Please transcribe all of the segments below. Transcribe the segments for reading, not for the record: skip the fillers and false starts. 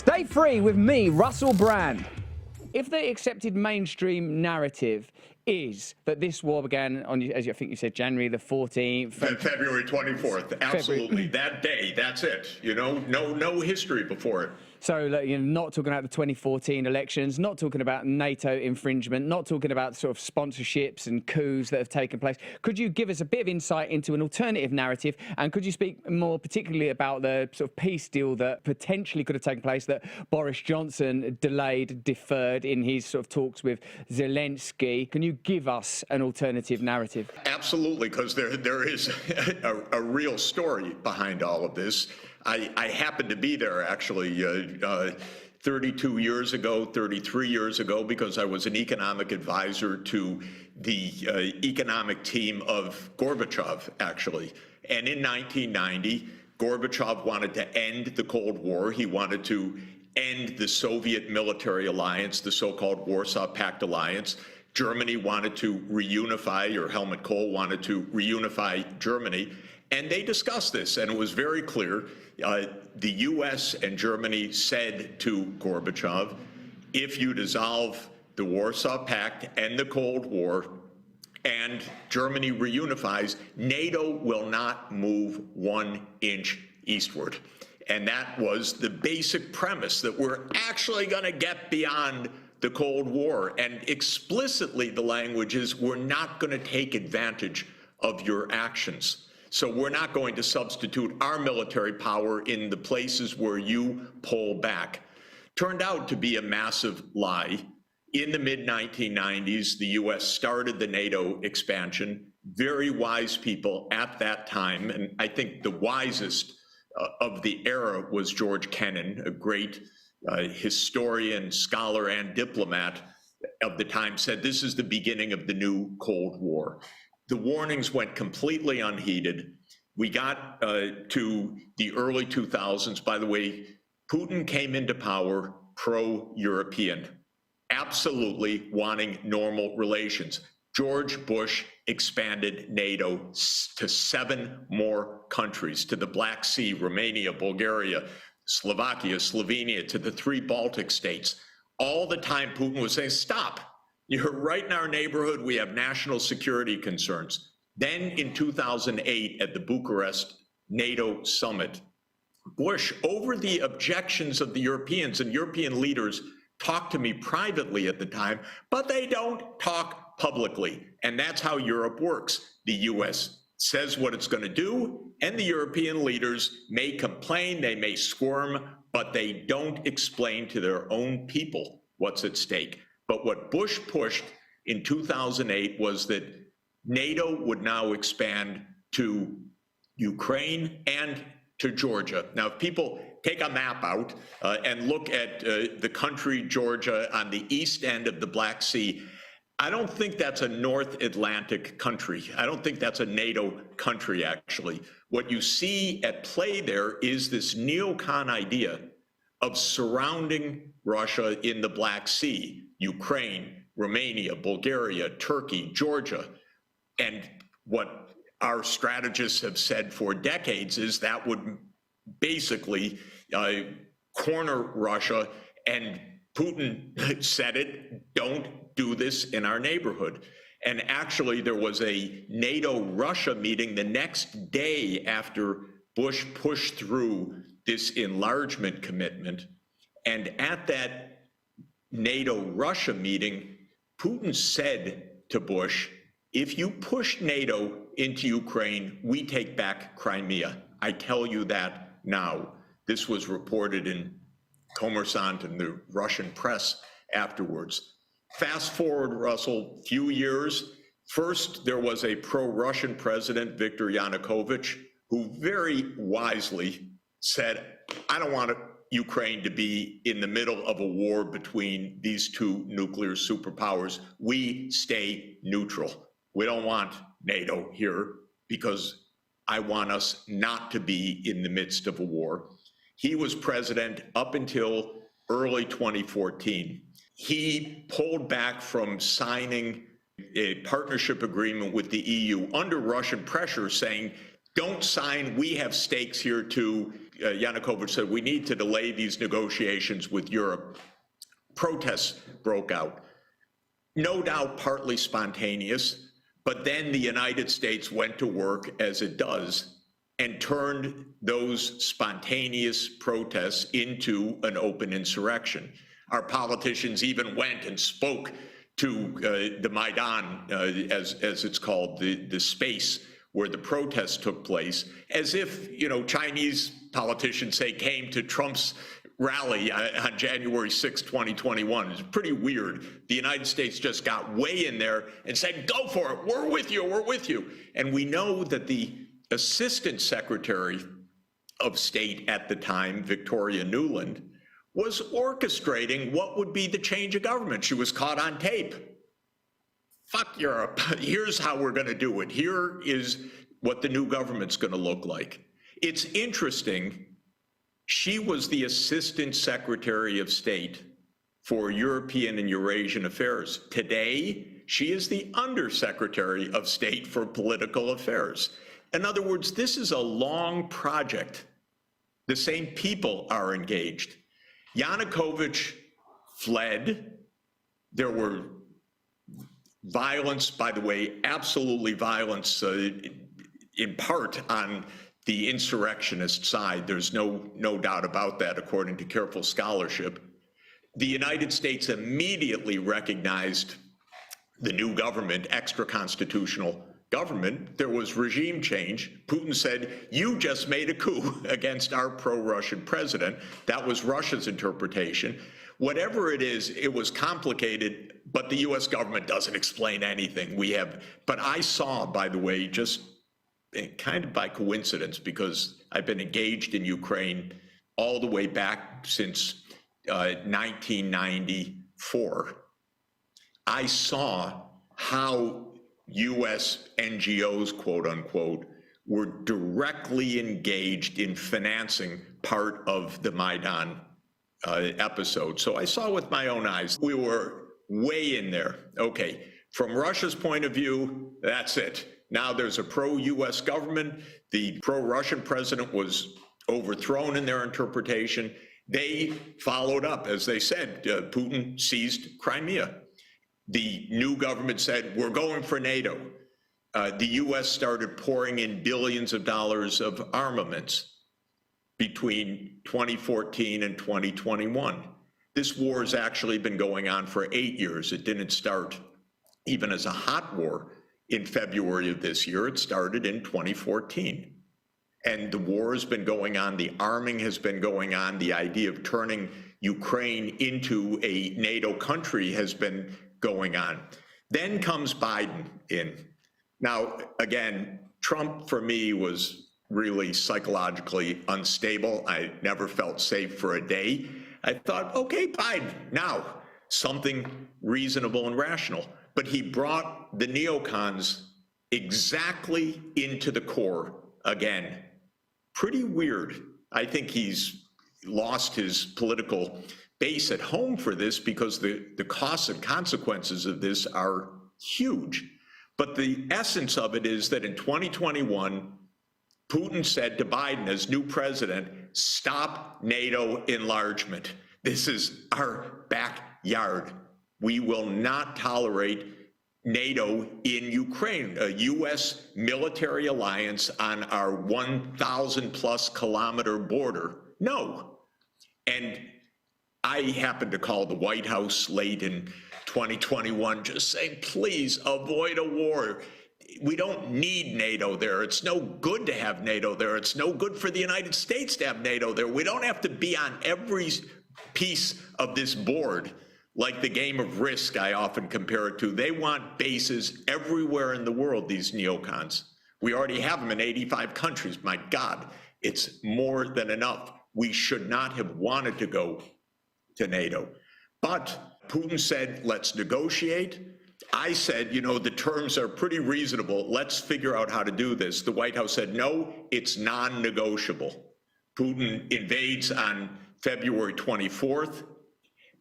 Day 3 with me, Russell Brand. If the accepted mainstream narrative is that this war began on, as I think you said, January the 14th. February 24th, absolutely. That day, that's it. You know, no history before it. So you're not talking about the 2014 elections, not talking about NATO infringement, not talking about sort of sponsorships and coups that have taken place. Could you give us a bit of insight into an alternative narrative? And could you speak more particularly about the sort of peace deal that potentially could have taken place that Boris Johnson deferred in his sort of talks with Zelensky? Can you give us an alternative narrative? Absolutely, because there is a real story behind all of this. I happened to be there, actually, 32 years ago, 33 years ago, because I was an economic advisor to the economic team of Gorbachev, actually. And in 1990, Gorbachev wanted to end the Cold War. He wanted to end the Soviet military alliance, the so-called Warsaw Pact alliance. Germany wanted to reunify, or Helmut Kohl wanted to reunify Germany. And they discussed this, and it was very clear. The U.S. and Germany said to Gorbachev, if you dissolve the Warsaw Pact and the Cold War, and Germany reunifies, NATO will not move 1 inch eastward. And that was the basic premise, that we're actually going to get beyond the Cold War. And explicitly, the language is, we're not going to take advantage of your actions. So we're not going to substitute our military power in the places where you pull back. Turned out to be a massive lie. In the mid-1990s, the U.S. started the NATO expansion. Very wise people at that time, and I think the wisest of the era was George Kennan, a great historian, scholar, and diplomat of the time, said this is the beginning of the new Cold War. The warnings went completely unheeded. We got to the early 2000s. By the way, Putin came into power pro-European, absolutely wanting normal relations. George Bush expanded NATO to 7 more countries, to the Black Sea, Romania, Bulgaria, Slovakia, Slovenia, to the 3 Baltic states. All the time Putin was saying, stop. You're right in our neighborhood. We have national security concerns. Then in 2008 at the Bucharest NATO summit, Bush, over the objections of the Europeans, and European leaders talked to me privately at the time, but they don't talk publicly. And that's how Europe works. The US says what it's going to do, and the European leaders may complain, they may squirm, but they don't explain to their own people what's at stake. But what Bush pushed in 2008 was that NATO would now expand to Ukraine and to Georgia. Now, if people take a map out and look at the country Georgia on the east end of the Black Sea, I don't think that's a North Atlantic country. I don't think that's a NATO country, actually. What you see at play there is this neocon idea of surrounding Russia in the Black Sea, Ukraine, Romania, Bulgaria, Turkey, Georgia. And what our strategists have said for decades is that would basically corner Russia, and Putin said it, don't do this in our neighborhood. And actually, there was a NATO-Russia meeting the next day after Bush pushed through this enlargement commitment. And at that NATO-Russia meeting, Putin said to Bush, if you push NATO into Ukraine, we take back Crimea. I tell you that now. This was reported in Kommersant and the Russian press afterwards. Fast forward, Russell, few years. First, there was a pro-Russian president, Viktor Yanukovych, who very wisely said, I don't want Ukraine to be in the middle of a war between these 2 nuclear superpowers. We stay neutral. We don't want NATO here because I want us not to be in the midst of a war. He was president up until early 2014. He pulled back from signing a partnership agreement with the EU under Russian pressure, saying, don't sign, we have stakes here too. Yanukovych said, we need to delay these negotiations with Europe. Protests broke out. No doubt partly spontaneous, but then the United States went to work, as it does, and turned those spontaneous protests into an open insurrection. Our politicians even went and spoke to the Maidan, as it's called, the space where the protests took place, as if, Chinese politicians, say, came to Trump's rally on January 6, 2021. It's pretty weird. The United States just got way in there and said, go for it, we're with you, we're with you. And we know that the Assistant Secretary of State at the time, Victoria Nuland, was orchestrating what would be the change of government. She was caught on tape. Fuck Europe. Here's how we're going to do it. Here is what the new government's going to look like. It's interesting. She was the Assistant Secretary of State for European and Eurasian Affairs. Today, she is the Undersecretary of State for Political Affairs. In other words, this is a long project. The same people are engaged. Yanukovych fled. There were violence, by the way, absolutely violence in part on the insurrectionist side. There's no doubt about that, according to careful scholarship. The United States immediately recognized the new government, extra-constitutional government. There was regime change. Putin said, you just made a coup against our pro-Russian president. That was Russia's interpretation. Whatever it is, it was complicated, but the US government doesn't explain anything. But I saw, by the way, just kind of by coincidence, because I've been engaged in Ukraine all the way back since 1994. I saw how US NGOs, quote unquote, were directly engaged in financing part of the Maidan episode. So I saw with my own eyes. We were way in there. Okay, from Russia's point of view, that's it. Now there's a pro-US government. The pro-Russian president was overthrown in their interpretation. They followed up, as they said, Putin seized Crimea. The new government said, we're going for NATO. The US started pouring in billions of dollars of armaments between 2014 and 2021. This war has actually been going on for 8 years. It didn't start even as a hot war in February of this year. It started in 2014. And the war has been going on, the arming has been going on, the idea of turning Ukraine into a NATO country has been going on. Then comes Biden in. Now, again, Trump for me was really psychologically unstable. I never felt safe for a day. I thought, okay, Biden, now something reasonable and rational. But he brought the neocons exactly into the core again. Pretty weird. I think he's lost his political base at home for this because the costs and consequences of this are huge. But the essence of it is that in 2021, Putin said to Biden as new president, stop NATO enlargement. This is our backyard. We will not tolerate NATO in Ukraine, a US military alliance on our 1,000 plus kilometer border. No. And I happened to call the White House late in 2021 just saying, please avoid a war. We don't need NATO there. It's no good to have NATO there. It's no good for the United States to have NATO there. We don't have to be on every piece of this board like the game of Risk I often compare it to. They want bases everywhere in the world, these neocons. We already have them in 85 countries. My God, it's more than enough. We should not have wanted to go to NATO. But Putin said, let's negotiate. I said, the terms are pretty reasonable. Let's figure out how to do this. The White House said, no, it's non-negotiable. Putin invades on February 24th.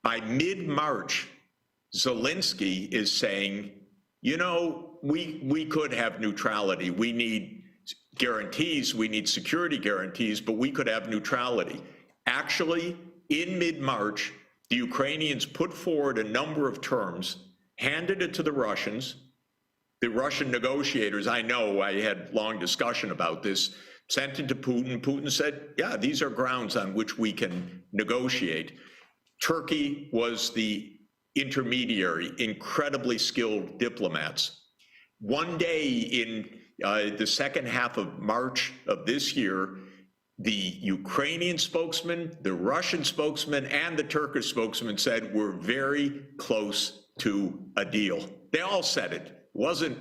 By mid-March, Zelensky is saying, we could have neutrality. We need guarantees, we need security guarantees, but we could have neutrality. Actually, in mid-March, the Ukrainians put forward a number of terms, handed it to the Russians. The Russian negotiators, I know, I had long discussion about this, sent it to Putin. Putin said, yeah, these are grounds on which we can negotiate. Turkey was the intermediary, incredibly skilled diplomats. One day in the second half of March of this year, the Ukrainian spokesman, the Russian spokesman, and the Turkish spokesman said, we're very close to a deal. They all said it. It wasn't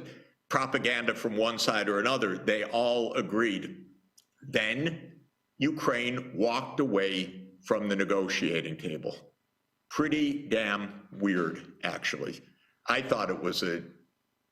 propaganda from one side or another. They all agreed. Then Ukraine walked away from the negotiating table. Pretty damn weird, actually. I thought it was a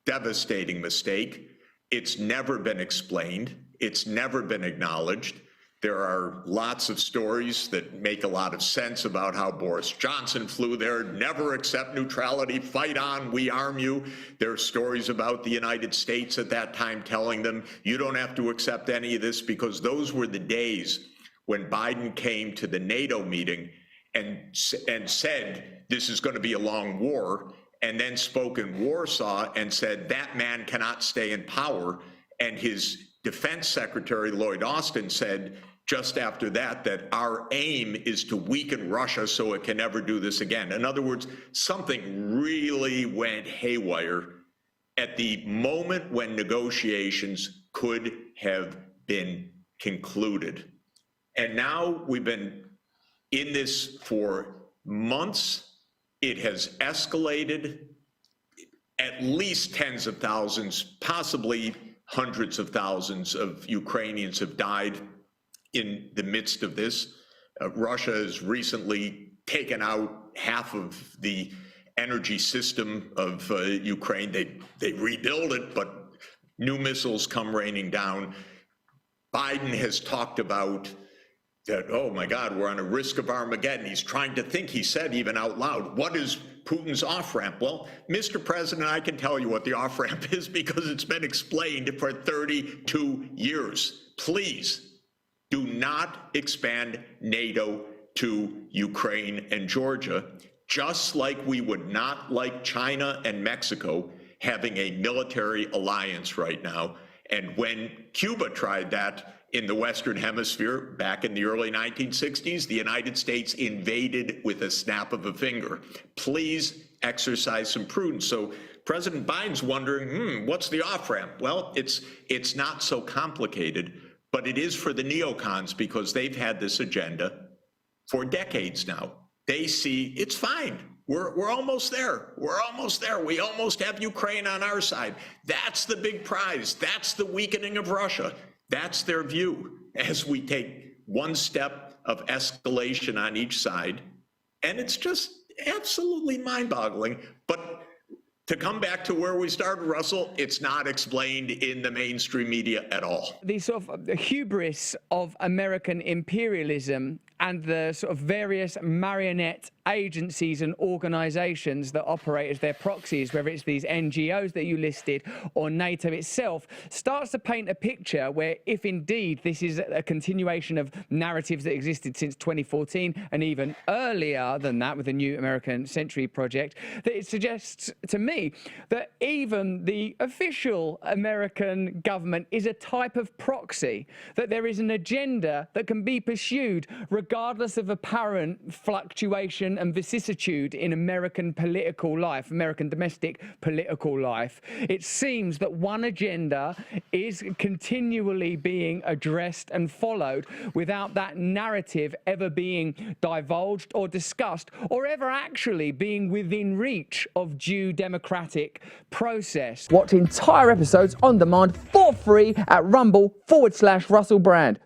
devastating mistake. It's never been explained. It's never been acknowledged. There are lots of stories that make a lot of sense about how Boris Johnson flew there. Never accept neutrality, fight on, we arm you. There are stories about the United States at that time telling them, you don't have to accept any of this, because those were the days when Biden came to the NATO meeting and said, this is going to be a long war, and then spoke in Warsaw and said, that man cannot stay in power. And his defense secretary, Lloyd Austin, said just after that, that our aim is to weaken Russia so it can never do this again. In other words, something really went haywire at the moment when negotiations could have been concluded. And now we've been in this for months. It has escalated. At least tens of thousands, possibly hundreds of thousands of Ukrainians have died in the midst of this. Russia has recently taken out half of the energy system of Ukraine. They rebuild it, but new missiles come raining down. Biden has talked about that, oh my God, we're on a risk of Armageddon. He's trying to think, he said even out loud, what is Putin's off-ramp? Well, Mr. President, I can tell you what the off-ramp is because it's been explained for 32 years. Please do not expand NATO to Ukraine and Georgia, just like we would not like China and Mexico having a military alliance right now. And when Cuba tried that in the Western Hemisphere back in the early 1960s, the United States invaded with a snap of a finger. Please exercise some prudence. So President Biden's wondering, what's the off-ramp? Well, it's not so complicated, but it is for the neocons because they've had this agenda for decades now. They see it's fine. We're almost there. We're almost there. We almost have Ukraine on our side. That's the big prize. That's the weakening of Russia. That's their view as we take one step of escalation on each side. And it's just absolutely mind-boggling. But to come back to where we started, Russell, it's not explained in the mainstream media at all. The sort of hubris of American imperialism and the sort of various marionette agencies and organizations that operate as their proxies, whether it's these NGOs that you listed or NATO itself, starts to paint a picture where, if indeed this is a continuation of narratives that existed since 2014 and even earlier than that with the New American Century Project, that it suggests to me that even the official American government is a type of proxy, that there is an agenda that can be pursued regardless of apparent fluctuation and vicissitude in American political life, American domestic political life. It seems that one agenda is continually being addressed and followed without that narrative ever being divulged or discussed or ever actually being within reach of due democratic process. Watch entire episodes on demand for free at rumble.com/Russell Brand.